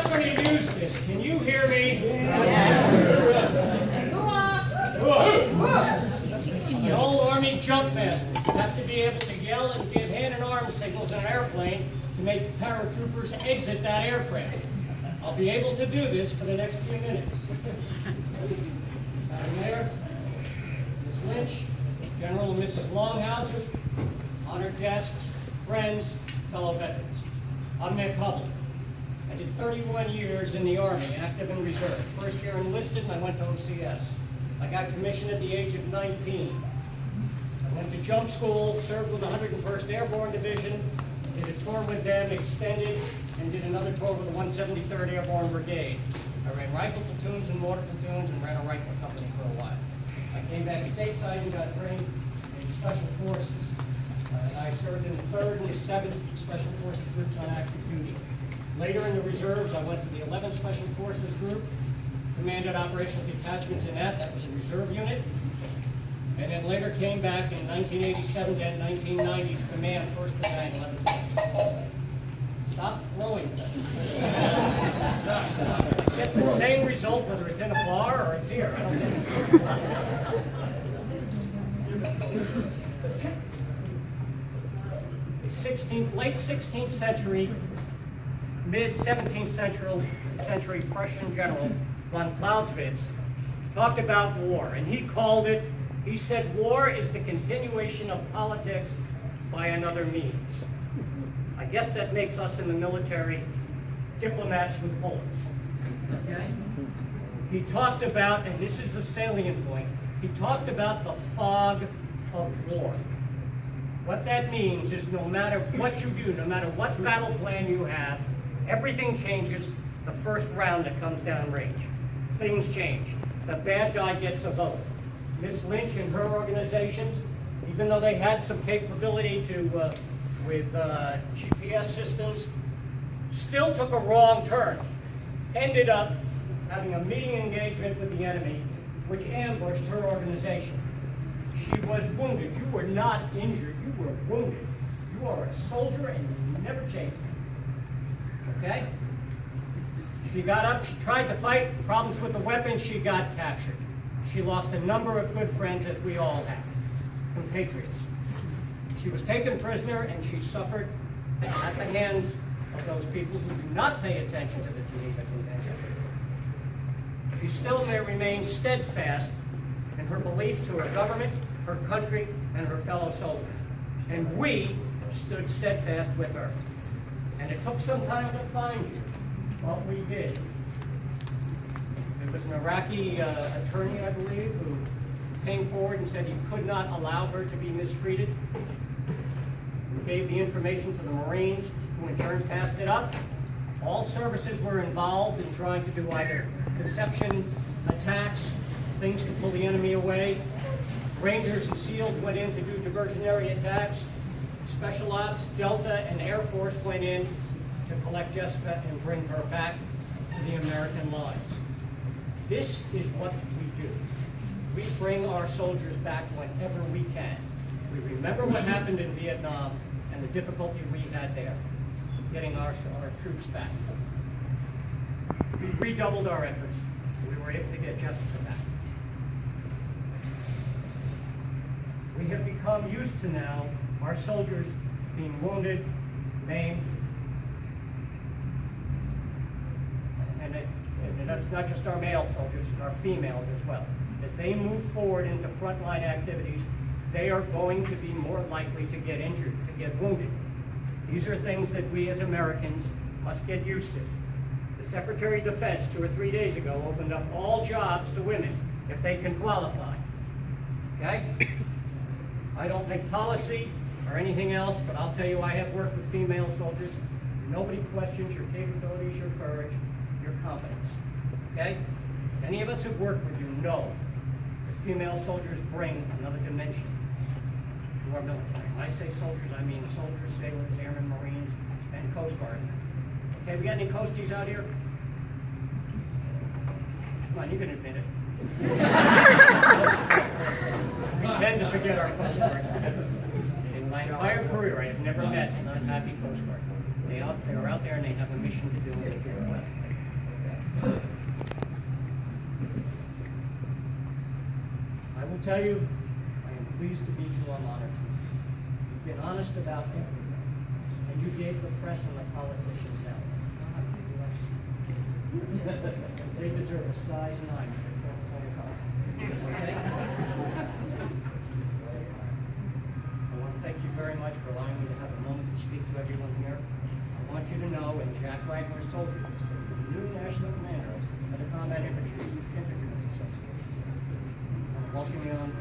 not going to use this. Can you hear me? Yes. An old Army jump master have to be able to yell and give hand and arm signals in an airplane to make paratroopers exit that aircraft. I'll be able to do this for the next few minutes. Madam Mayor, Ms. Lynch, General and Mrs. Longhouser, honored guests, friends, fellow veterans. I'm Mick Hubbell. I did 31 years in the Army, active and reserve. First year enlisted and I went to OCS. I got commissioned at the age of 19. I went to jump school, served with the 101st Airborne Division, did a tour with them, extended, and did another tour with the 173rd Airborne Brigade. I ran rifle platoons and mortar platoons and ran a rifle company for a while. I came back stateside and got trained in Special Forces. I served in the 3rd and the 7th Special Forces groups on active duty. Later in the reserves, I went to the 11th Special Forces group, commanded operational detachments in that. That was a reserve unit. And then later came back in 1987 to 1990 to command 1st Battalion, 11th Battalion. Stop throwing them. Get the same result whether it's in a bar or it's here. I don't know. Late 16th century, mid 17th century Prussian general von Clausewitz talked about war, and he called it, he said, war is the continuation of politics by another means. I guess that makes us in the military diplomats with bullets. Okay? He talked about, and this is the salient point, he talked about the fog of war. What that means is no matter what you do, no matter what battle plan you have, everything changes the first round that comes down range. Things change. The bad guy gets a vote. Ms. Lynch and her organizations, even though they had some capability to, with GPS systems, still took a wrong turn. Ended up having a meeting engagement with the enemy, which ambushed her organization. She was wounded. You were not injured. You were wounded. You are a soldier and you never changed it. Okay? She got up. She tried to fight. Problems with the weapon. She got captured. She lost a number of good friends, as we all have, compatriots. She was taken prisoner and she suffered at the hands of those people who do not pay attention to the Geneva Convention. She still may remain steadfast in her belief to her government, her country, and her fellow soldiers. And we stood steadfast with her. And it took some time to find you, but we did. There was an Iraqi attorney, I believe, who came forward and said he could not allow her to be mistreated. We gave the information to the Marines, who in turn passed it up. All services were involved in trying to do either deception, attacks, things to pull the enemy away. Rangers and SEALs went in to do diversionary attacks. Special Ops, Delta, and Air Force went in to collect Jessica and bring her back to the American lines. This is what we do. We bring our soldiers back whenever we can. We remember what happened in Vietnam and the difficulty we had there, getting our troops back. We redoubled our efforts. We were able to get Jessica back. We have become used to now our soldiers being wounded, maimed, and that's not just our male soldiers, our females as well. As they move forward into frontline activities, they are going to be more likely to get injured, to get wounded. These are things that we as Americans must get used to. The Secretary of Defense 2 or 3 days ago opened up all jobs to women if they can qualify. Okay? I don't make policy or anything else, but I'll tell you I have worked with female soldiers. Nobody questions your capabilities, your courage, your competence. Okay? Any of us who've worked with you know that female soldiers bring another dimension to our military. When I say soldiers, I mean soldiers, sailors, airmen, Marines, and Coast Guard. Okay, we got any Coasties out here? Come on, you can admit it. We tend to forget our Coast Guard. In my entire career, I have never met an unhappy Coast Guard. They are out there and they have a mission to do and they do it well. I will tell you, I am pleased to meet you on honor. You've been honest about everything, and you gave the press and the politicians hell. They deserve a size 9 for 425. Okay? I want to thank you very much for allowing me to have a moment to speak to everyone here. I want you to know, and Jack Wagner has told you, this is the new national commander of the Combat Infantry Association. Welcome you on